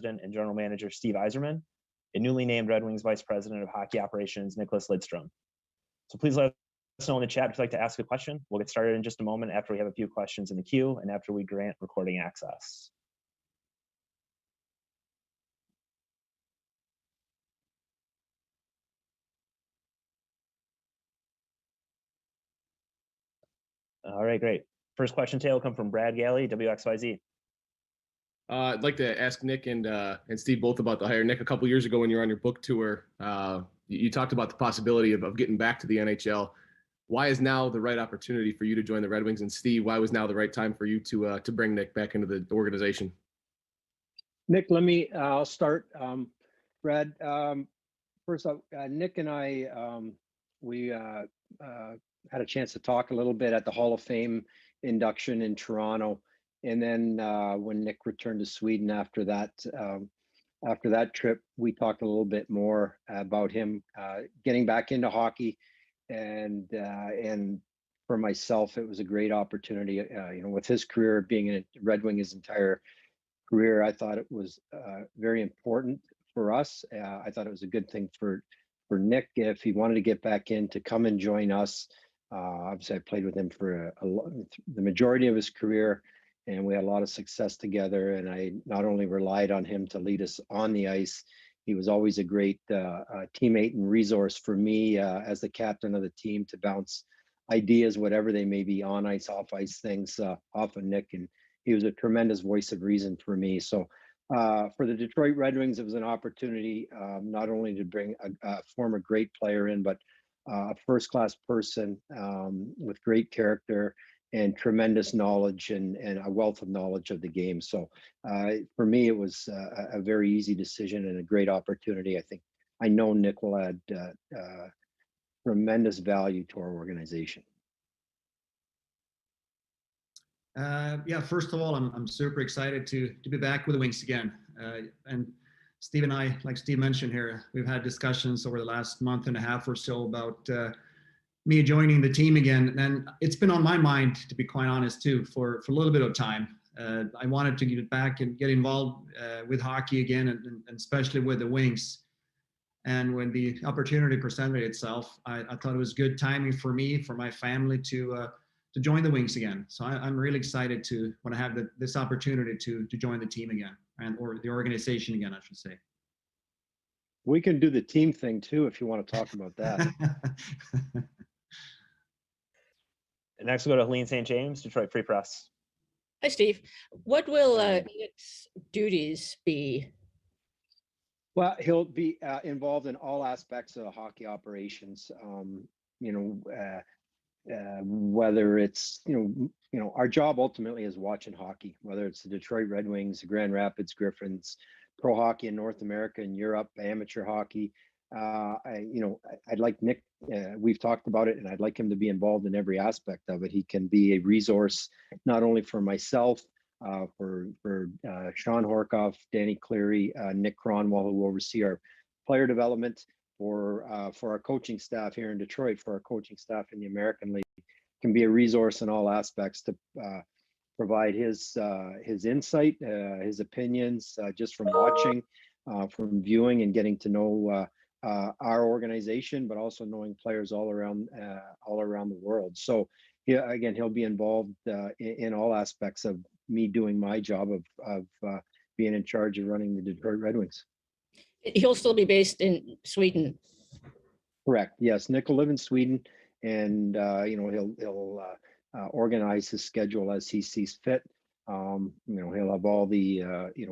and General Manager Steve Yzerman, and newly named Red Wings Vice President of Hockey Operations, Nicklas Lidstrom. So please let us know in the chat if you'd like to ask a question. We'll get started in just a moment after we have a few questions in the queue and after we grant recording access. All right, great. First question today will come from Brad Galley, WXYZ. I'd like to ask Nick and Steve both about the hire. Nick, a couple years ago when you were on your book tour, you talked about the possibility of getting back to the NHL. Why is now the right opportunity for you to join the Red Wings? And Steve, why was now the right time for you to bring Nick back into the organization? Nick, I'll start. Brad, first off, Nick and I, we had a chance to talk a little bit at the Hall of Fame induction in Toronto. And then when Nick returned to Sweden after that trip, we talked a little bit more about him getting back into hockey. And for myself, it was a great opportunity. With his career being a Red Wing his entire career, I thought it was very important for us. I thought it was a good thing for Nick if he wanted to get back in to come and join us. Obviously, I played with him for the majority of his career, and we had a lot of success together. And I not only relied on him to lead us on the ice, he was always a great teammate and resource for me as the captain of the team to bounce ideas, whatever they may be, on ice, off ice things off of Nick. And he was a tremendous voice of reason for me. So for the Detroit Red Wings, it was an opportunity not only to bring a former great player in, but a first-class person with great character and tremendous knowledge and a wealth of knowledge of the game. So for me, it was a very easy decision and a great opportunity. I know Nick will add tremendous value to our organization. Yeah, first of all, I'm super excited to be back with the Wings again. And Steve and I, like Steve mentioned here, we've had discussions over the last month and a half or so about me joining the team again. And it's been on my mind, to be quite honest, too, for a little bit of time. I wanted to get back and get involved with hockey again, and especially with the Wings. And when the opportunity presented itself, I thought it was good timing for me, for my family to join the Wings again. So I'm really excited when I have this opportunity to join the team again, or the organization again, I should say. We can do the team thing too, if you want to talk about that. And next we'll go to Helene St. James, Detroit Free Press. Hi, Steve. What will Nick's duties be? Well, he'll be involved in all aspects of hockey operations. Whether it's our job ultimately is watching hockey, whether it's the Detroit Red Wings, the Grand Rapids Griffins, pro hockey in North America and Europe, amateur hockey. I'd like Nick. We've talked about it, and I'd like him to be involved in every aspect of it. He can be a resource not only for myself, for Sean Horkoff, Danny Cleary, Nick Cronwall, who oversee our player development, for our coaching staff here in Detroit, for our coaching staff in the American League. Can be a resource in all aspects to provide his insight, his opinions, just from watching, from viewing and getting to know our organization, but also knowing players all around the world. So yeah, again, he'll be involved in all aspects of me doing my job of being in charge of running the Detroit Red Wings. He'll still be based in Sweden. Correct. Yes, Nick will live in Sweden, and he'll organize his schedule as he sees fit. He'll have all the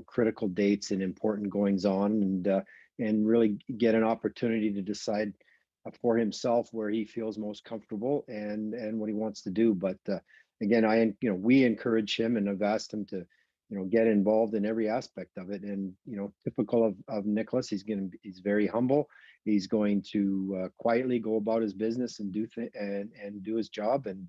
critical dates and important goings on, and really get an opportunity to decide for himself where he feels most comfortable and what he wants to do. But again, we encourage him and have asked him to get involved in every aspect of it. And typical of Nicklas, he's very humble. He's going to quietly go about his business and do his job. And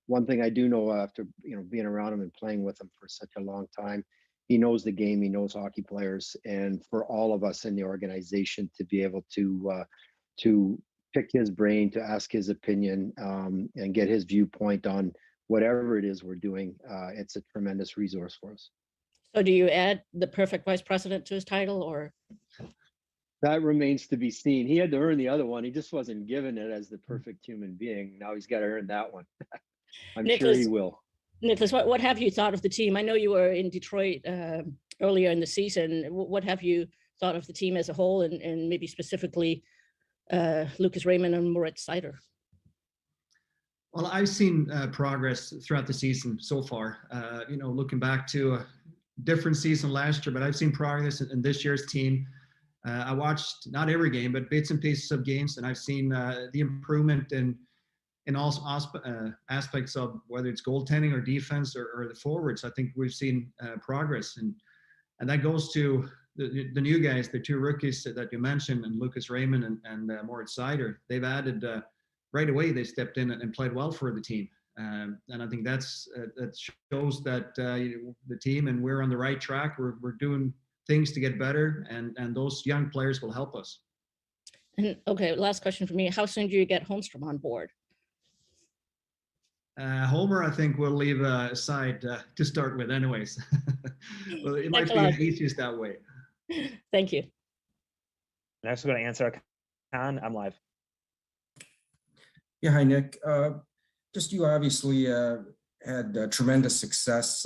one thing I do know after being around him and playing with him for such a long time, he knows the game. He knows hockey players, and for all of us in the organization to be able to pick his brain, to ask his opinion, and get his viewpoint on whatever it is we're doing, it's a tremendous resource for us. So do you add the perfect vice president to his title, or? That remains to be seen. He had to earn the other one. He just wasn't given it as the perfect human being. Now he's got to earn that one. I'm sure he Nicklas, will. Nicklas, what have you thought of the team? I know you were in Detroit earlier in the season. What have you thought of the team as a whole, and maybe specifically Lucas Raymond and Moritz Seider? Well, I've seen progress throughout the season so far. Looking back to a different season last year, but I've seen progress in this year's team. I watched not every game, but bits and pieces of games, and I've seen the improvement in all aspects of whether it's goaltending or defense or the forwards. I think we've seen progress, and that goes to the new guys, the two rookies that you mentioned, and Lucas Raymond and Moritz Seider. They've added right away. They stepped in and played well for the team, and I think that shows that the team and we're on the right track. We're doing things to get better, and those young players will help us. And okay, last question for me. How soon do you get Holmstrom on board? Homer, I think we'll leave aside to start with anyways. Well, it might be the easiest that way. Thank you. Next, we're going to answer Con. I'm live. Yeah, hi, Nick. Just you obviously had tremendous success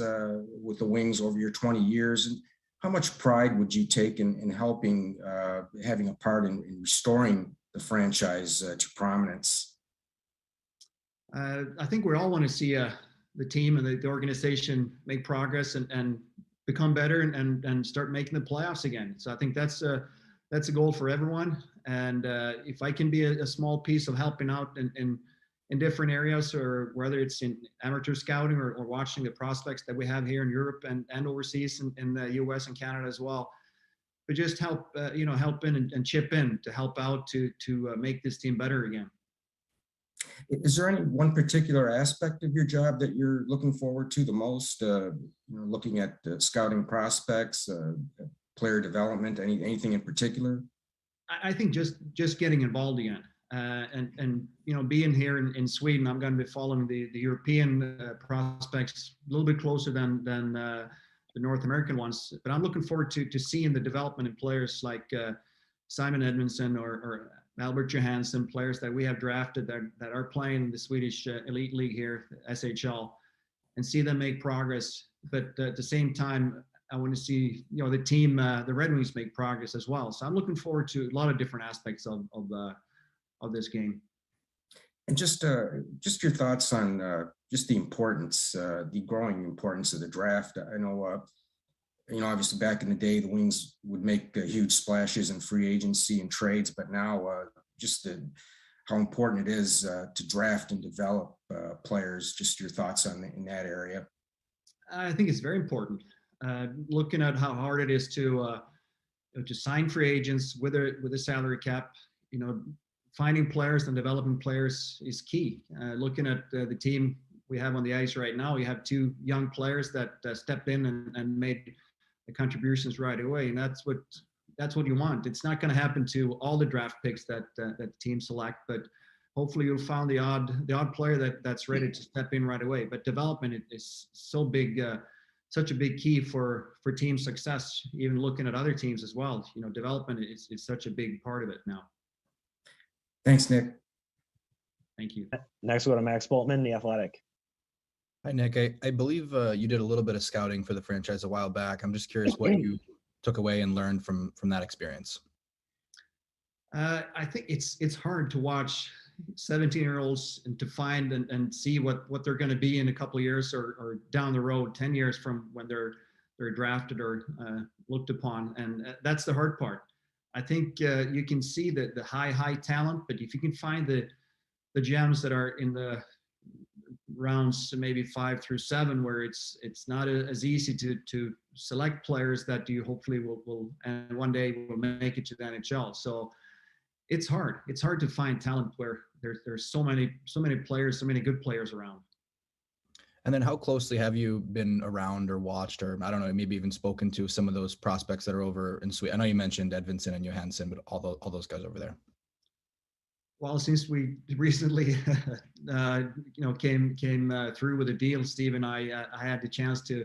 with the Wings over your 20 years. And how much pride would you take in helping, having a part in restoring the franchise to prominence? I think we all want to see the team and the organization make progress and become better and start making the playoffs again. So I think that's a goal for everyone. And if I can be a small piece of helping out in different areas, or whether it's in amateur scouting or watching the prospects that we have here in Europe and overseas in the US and Canada as well, but just help in and chip in to help out to make this team better again. Is there any one particular aspect of your job that you're looking forward to the most? Looking at scouting prospects, player development, anything in particular? I think just getting involved again, and being here in Sweden, I'm going to be following the European prospects a little bit closer than the North American ones. But I'm looking forward to seeing the development in players like Simon Edmondson or Albert Johansson, players that we have drafted that are playing in the Swedish elite league here, SHL, and see them make progress. But at the same time, I want to see the team, the Red Wings, make progress as well. So I'm looking forward to a lot of different aspects of this game. And just your thoughts on just the importance, the growing importance of the draft. I know. Obviously back in the day, the Wings would make huge splashes in free agency and trades, but now how important it is to draft and develop players. Just your thoughts in that area. I think it's very important. Looking at how hard it is to sign free agents with a salary cap, finding players and developing players is key. Looking at the team we have on the ice right now, you have two young players that stepped in and made the contributions right away, and that's what you want. It's not going to happen to all the draft picks that the team select, but hopefully you'll find the odd player that's ready to step in right away. But development is so big, such a big key for team success. Even looking at other teams as well, development is such a big part of it now. Thanks, Nick. Thank you. Next, we'll go to Max Boltman, The Athletic. Hi, Nick. I believe you did a little bit of scouting for the franchise a while back. I'm just curious what you took away and learned from that experience. I think it's hard to watch 17-year-olds and to find and see what they're going to be in a couple of years or down the road, 10 years from when they're drafted or looked upon. And that's the hard part. I think you can see the high talent, but if you can find the gems that are in the rounds maybe 5 through 7, where it's not as easy to select players that you hopefully will and one day will make it to the NHL. So it's hard to find talent where there's so many players, so many good players around. And then how closely have you been around or watched, or I don't know, maybe even spoken to some of those prospects that are over in Sweden? I know you mentioned Edvinsson and Johansson, but all those guys over there. Well, since we recently, came through with a deal, Steve and I had the chance to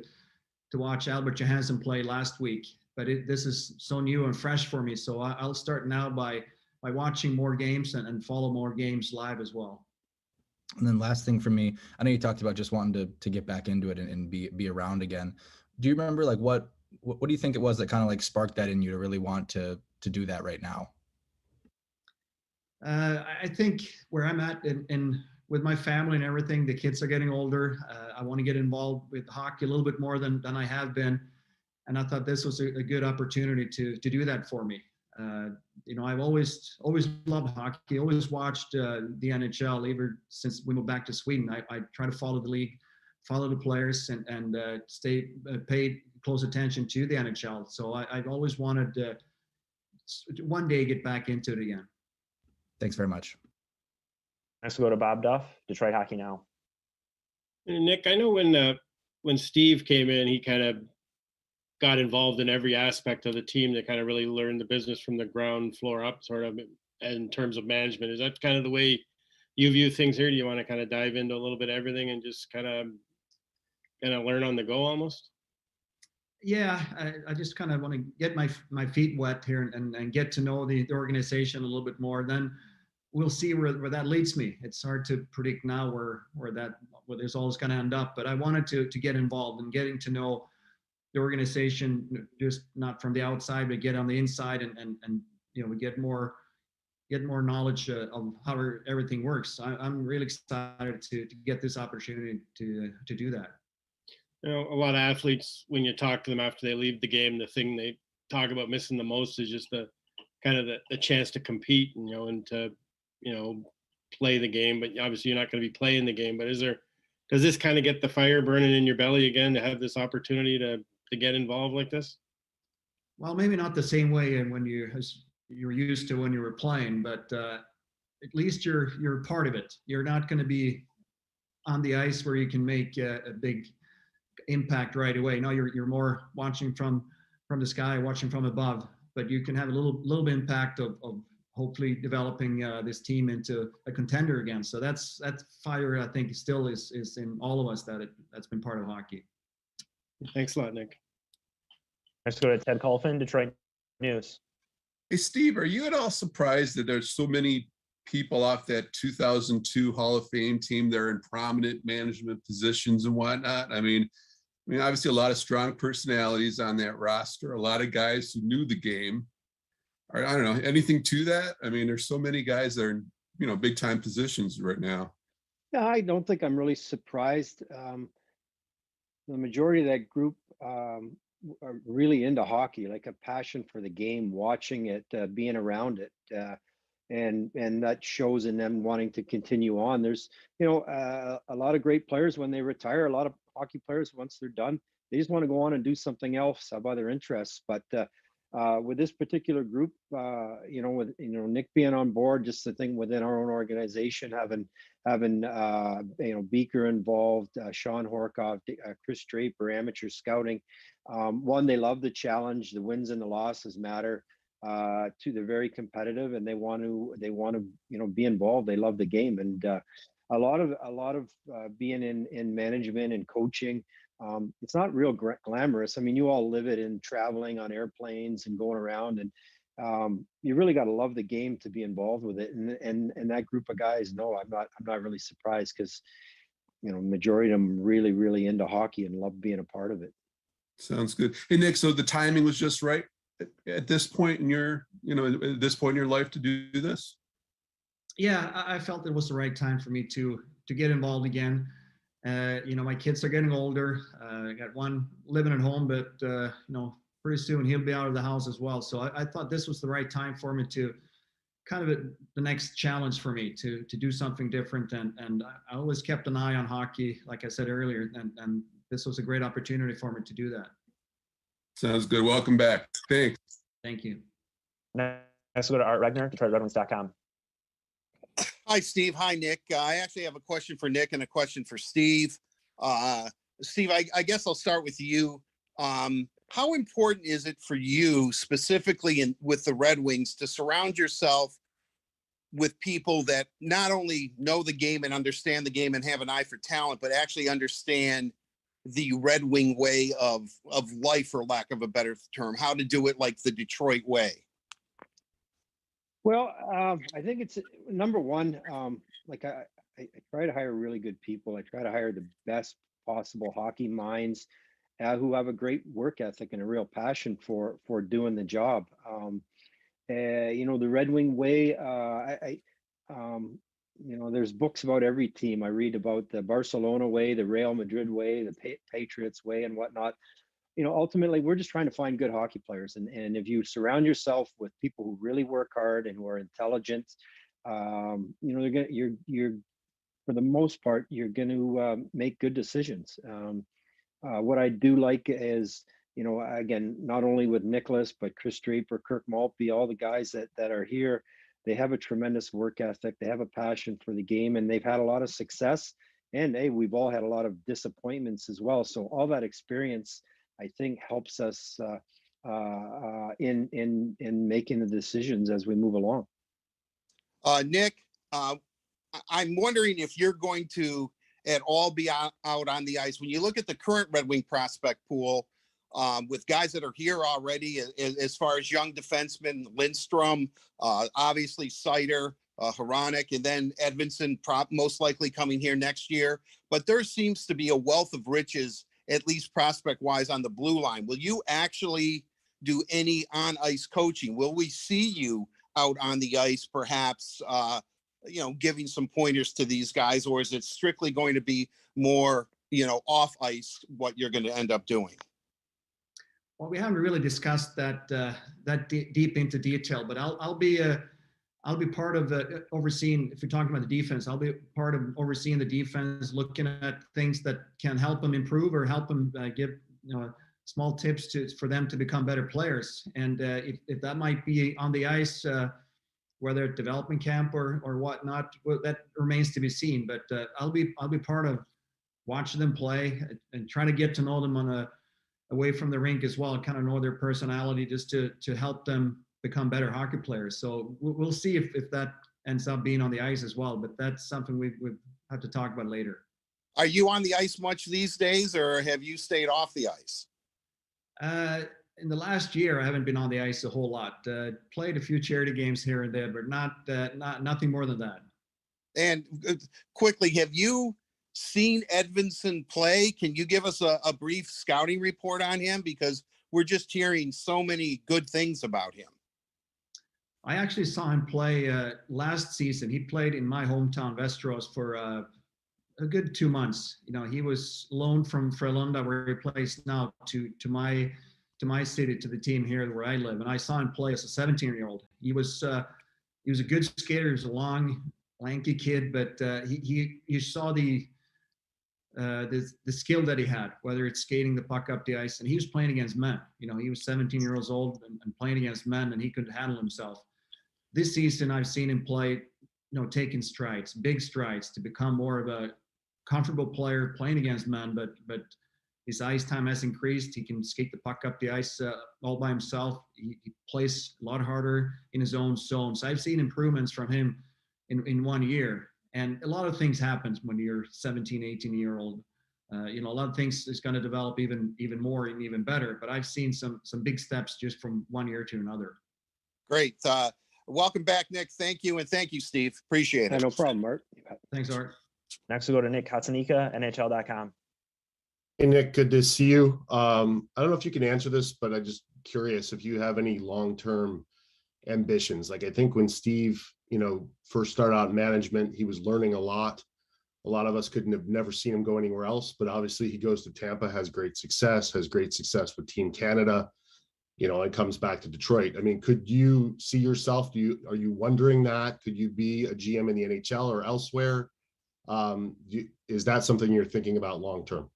to watch Albert Johansson play last week, but this is so new and fresh for me. So I'll start now by watching more games and follow more games live as well. And then last thing for me, I know you talked about just wanting to get back into it and be around again. Do you remember like what do you think it was that kind of like sparked that in you to really want to do that right now? I think where I'm at in with my family and everything, the kids are getting older. I want to get involved with hockey a little bit more than I have been. And I thought this was a good opportunity to do that for me. I've always loved hockey, always watched the NHL, even since we moved back to Sweden. I try to follow the league, follow the players, and stay paid close attention to the NHL. So I've always wanted to one day get back into it again. Thanks very much. Next, we'll go to Bob Duff, Detroit Hockey Now. Nick, I know when Steve came in, he kind of got involved in every aspect of the team to kind of really learn the business from the ground floor up, sort of in terms of management. Is that kind of the way you view things here? Do you want to kind of dive into a little bit of everything and just kind of learn on the go almost? Yeah, I just kind of want to get my feet wet here and get to know the organization a little bit more. Then we'll see where that leads me. It's hard to predict now where this all is going to end up, but I wanted to get involved and getting to know the organization, just not from the outside, but get on the inside and we get more knowledge of how everything works. I'm really excited to get this opportunity to do that. A lot of athletes, when you talk to them after they leave the game, the thing they talk about missing the most is just the kind of the chance to compete, and to, play the game. But obviously you're not going to be playing the game, but does this kind of get the fire burning in your belly again to have this opportunity to get involved like this? Well, maybe not the same way and when you're used to when you were playing, but at least you're part of it. You're not going to be on the ice where you can make a big impact right away. No, you're more watching from the sky, watching from above, but you can have a little bit impact of hopefully developing this team into a contender again. So that's fire, I think, still is in all of us that's been part of hockey. Thanks a lot, Nick. Let's go to Ted Colfin, Detroit News. Hey, Steve, are you at all surprised that there's so many people off that 2002 Hall of Fame team that are in prominent management positions and whatnot? I mean, obviously a lot of strong personalities on that roster, a lot of guys who knew the game. Or, I don't know, anything to that? I mean, there's so many guys that are in, big time positions right now. Yeah, I don't think I'm really surprised. The majority of that group are really into hockey, like a passion for the game, watching it, being around it. And that shows in them wanting to continue on. There's, a lot of great players when they retire, a lot of hockey players, once they're done, they just want to go on and do something else, have other interests. But with this particular group, with Nick being on board, just the thing within our own organization, having Beaker involved, Sean Horkoff, Chris Draper, amateur scouting. One, they love the challenge. The wins and the losses matter. Two, they're very competitive and they want to be involved. They love the game, and a lot of being in management and coaching. It's not real glamorous. I mean, you all live it in traveling on airplanes and going around, and you really got to love the game to be involved with it. And that group of guys, no, I'm not really surprised, because majority of them really, really into hockey and love being a part of it. Sounds good. Hey, Nick, so the timing was just right at this point in your, at this point in your life to do this? Yeah, I felt it was the right time for me to get involved again. My kids are getting older. I got one living at home, but pretty soon he'll be out of the house as well. So I thought this was the right time for me to kind of the next challenge for me to do something different. And I always kept an eye on hockey, like I said earlier, and this was a great opportunity for me to do that. Sounds good. Welcome back. Thanks. Thank you. Next, we'll go to Art Regner, DetroitRedWings.com. Hi, Steve. Hi, Nick. I actually have a question for Nick and a question for Steve. Steve, I guess I'll start with you. How important is it for you specifically with the Red Wings to surround yourself with people that not only know the game and understand the game and have an eye for talent, but actually understand the Red Wing way of life, for lack of a better term, how to do it like the Detroit way? Well, I think it's number one. Like I try to hire really good people. I try to hire the best possible hockey minds who have a great work ethic and a real passion for doing the job. The Red Wing way. There's books about every team. I read about the Barcelona way, the Real Madrid way, the Patriots way, and whatnot. Ultimately, we're just trying to find good hockey players, and if you surround yourself with people who really work hard and who are intelligent, you're for the most part you're going to make good decisions. What I do like is, again, not only with Nicklas, but Chris Draper, Kirk Maltby, all the guys that are here, they have a tremendous work ethic. They have a passion for the game, and they've had a lot of success. And hey, we've all had a lot of disappointments as well. So all that experience, I think, helps us in making the decisions as we move along. Nick, I'm wondering if you're going to at all be out on the ice when you look at the current Red Wing prospect pool, with guys that are here already, as far as young defensemen, Lidstrom, obviously Seider, Hronek, and then Edvinsson most likely coming here next year. But there seems to be a wealth of riches, at least prospect-wise, on the blue line. Will you actually do any on-ice coaching? Will we see you out on the ice, perhaps, giving some pointers to these guys, or is it strictly going to be more, off ice, what you're going to end up doing? Well, we haven't really discussed that deep into detail, but I'll be part of overseeing. If you're talking about the defense, I'll be part of overseeing the defense, looking at things that can help them improve or help them give small tips for them to become better players. And if that might be on the ice, whether at development camp or whatnot, well, that remains to be seen. But I'll be part of watching them play and trying to get to know them away from the rink as well, and kind of know their personality, just to help them become better hockey players. So we'll see if that ends up being on the ice as well, but that's something we have to talk about later. Are you on the ice much these days, or have you stayed off the ice? In the last year, I haven't been on the ice a whole lot. Played a few charity games here and there, but nothing more than that. And quickly, have you seen Edvinsson play? Can you give us a brief scouting report on him? Because we're just hearing so many good things about him. I actually saw him play last season. He played in my hometown, Västerås, for a good 2 months. He was loaned from Frölunda, where he plays now, to my city, to the team here where I live. And I saw him play as a 17-year-old. He was a good skater. He was a long, lanky kid, but you saw the skill that he had, whether it's skating the puck up the ice. And he was playing against men. He was 17 years old and playing against men, and he could handle himself. This season, I've seen him play, taking strides, big strides, to become more of a comfortable player playing against men, but his ice time has increased. He can skate the puck up the ice all by himself. He plays a lot harder in his own zone. So I've seen improvements from him in 1 year. And a lot of things happen when you're 17, 18-year-old. A lot of things is going to develop even more and even better. But I've seen some big steps just from 1 year to another. Great. Welcome back, Nick. Thank you. And thank you, Steve. Appreciate it. No problem, Art. Thanks, Art. Next, we'll go to Nick Katsanika, NHL.com. Hey, Nick, good to see you. I don't know if you can answer this, but I'm just curious if you have any long-term ambitions. Like, I think when Steve, first started out in management, he was learning a lot. A lot of us couldn't have never seen him go anywhere else, but obviously he goes to Tampa, has great success with Team Canada, and comes back to Detroit. I mean, could you see yourself, are you wondering that? Could you be a GM in the NHL or elsewhere? Is that something you're thinking about long-term?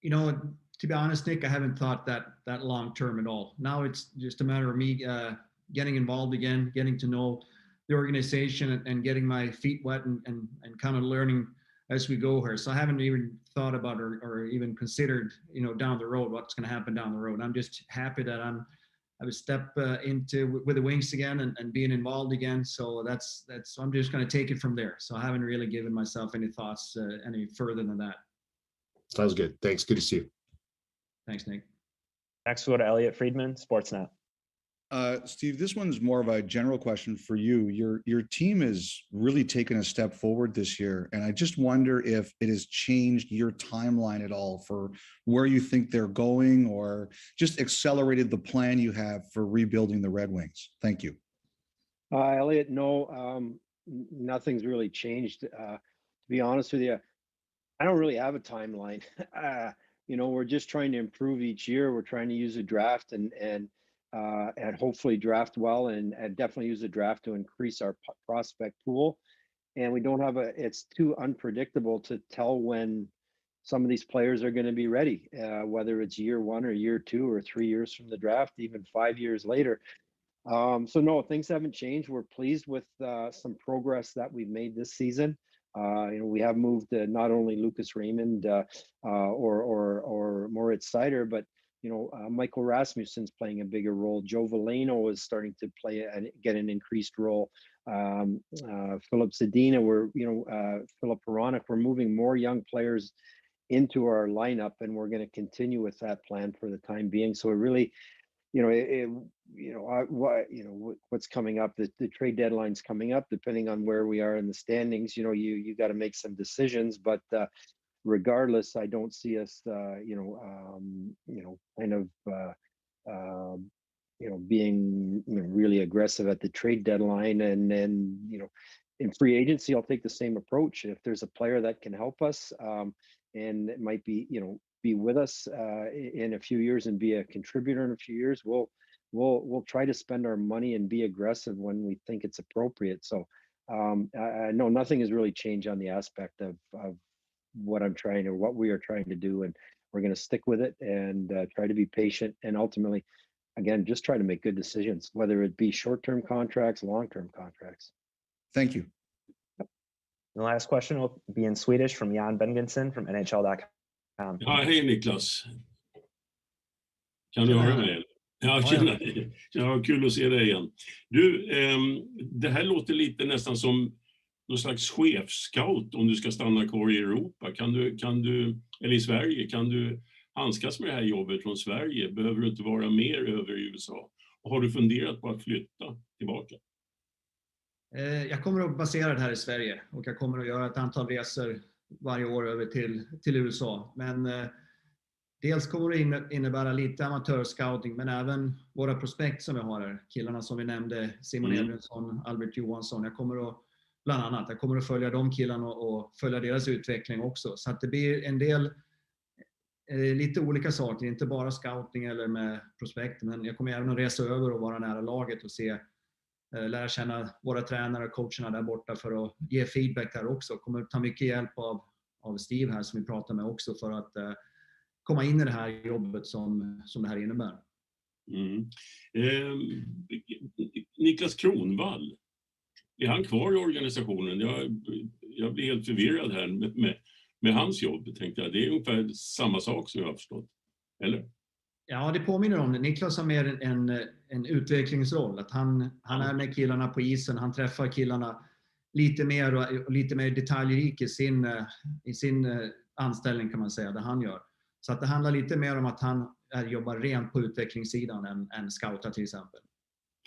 To be honest, Nick, I haven't thought that long-term at all. Now it's just a matter of me getting involved again, getting to know the organization and getting my feet wet and kind of learning as we go here. So I haven't even thought about or even considered, down the road, what's going to happen down the road. I'm just happy that I have a step with the Wings again and being involved again. So that's I'm just going to take it from there. So I haven't really given myself any thoughts any further than that. Sounds good. Thanks. Good to see you. Thanks, Nick. Next, we'll go to Elliot Friedman, Sportsnet. Steve, this one's more of a general question for you. Your team has really taken a step forward this year, and I just wonder if it has changed your timeline at all for where you think they're going, or just accelerated the plan you have for rebuilding the Red Wings. Thank you. Elliot, no, nothing's really changed. To be honest with you, I don't really have a timeline. We're just trying to improve each year. We're trying to use a draft and hopefully draft well, and definitely use the draft to increase our prospect pool. And we don't have it's too unpredictable to tell when some of these players are going to be ready, whether it's year 1 or year 2 or 3 years from the draft, even 5 years later. So no, things haven't changed. We're pleased with some progress that we've made this season. We have moved not only Lucas Raymond or Moritz Seider, but Michael Rasmussen's playing a bigger role. Joe Veleno is starting to play and get an increased role. Philip Zadina, Philip Peronic, we're moving more young players into our lineup, and we're going to continue with that plan for the time being. So it really, what's coming up, the trade deadline's coming up, depending on where we are in the standings, you got to make some decisions, but regardless, I don't see us, being really aggressive at the trade deadline. And then, in free agency, I'll take the same approach. If there's a player that can help us, and it might be, be with us in a few years and be a contributor in a few years, we'll try to spend our money and be aggressive when we think it's appropriate. So no, nothing has really changed on the aspect of what we are trying to do, and we're going to stick with it and try to be patient, and ultimately, again, just try to make good decisions, whether it be short-term contracts, long-term contracts. Thank you. The last question will be in Swedish from Jan Bengensen from NHL.com. Ja, hej Nicklas. Kan du höra mig? Ja, tjena. Ja, kul att se dig igen. Du, det här låter lite nästan som någon slags chefscout om du ska stanna kvar i Europa. Eller i Sverige, kan du handskas med det här jobbet från Sverige? Behöver du inte vara mer över i USA? Och har du funderat på att flytta tillbaka? Jag kommer att basera det här i Sverige, och jag kommer att göra ett antal resor varje år över till USA. Men dels kommer det innebära lite amatörscouting, men även våra prospekt som vi har här. Killarna som vi nämnde, Simon Edvinsson, Albert Johansson. Jag kommer att följa de killarna och följa deras utveckling också. Så att det blir en del lite olika saker, inte bara scouting eller med prospekt, men jag kommer även att resa över och vara nära laget och lära känna våra tränare och coacherna där borta för att ge feedback där också. Kommer att ta mycket hjälp av Steve här som vi pratar med också, för att komma in i det här jobbet som det här innebär. Nicklas Kronwall, är han kvar i organisationen? Jag blir helt förvirrad här med hans jobb, tänkte jag. Det är ungefär samma sak som jag har förstått. Eller? Ja, det påminner om det. Nicklas har mer en utvecklingsroll. Att han är med killarna på isen. Han träffar killarna lite mer och lite mer detaljrik i sin anställning, kan man säga, det han gör. Så att det handlar lite mer om att han jobbar rent på utvecklingssidan än scoutar till exempel.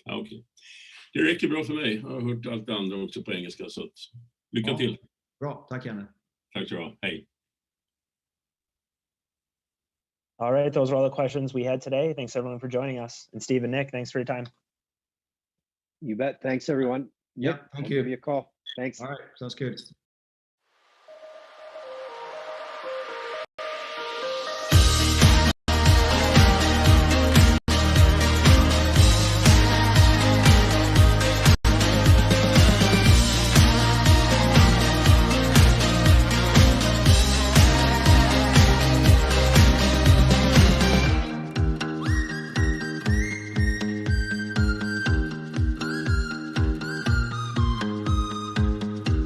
Ja, okej. Det räcker bra för mig. Jag har hört allt det andra också på engelska, så lycka till. Bra, tack Janne. Tack så du. Hej. All right, those are all the questions we had today. Thanks everyone for joining us. And Steve and Nick, thanks for your time. You bet. Thanks everyone. Yeah, thank you. I'll give you a call. Thanks. All right, sounds good.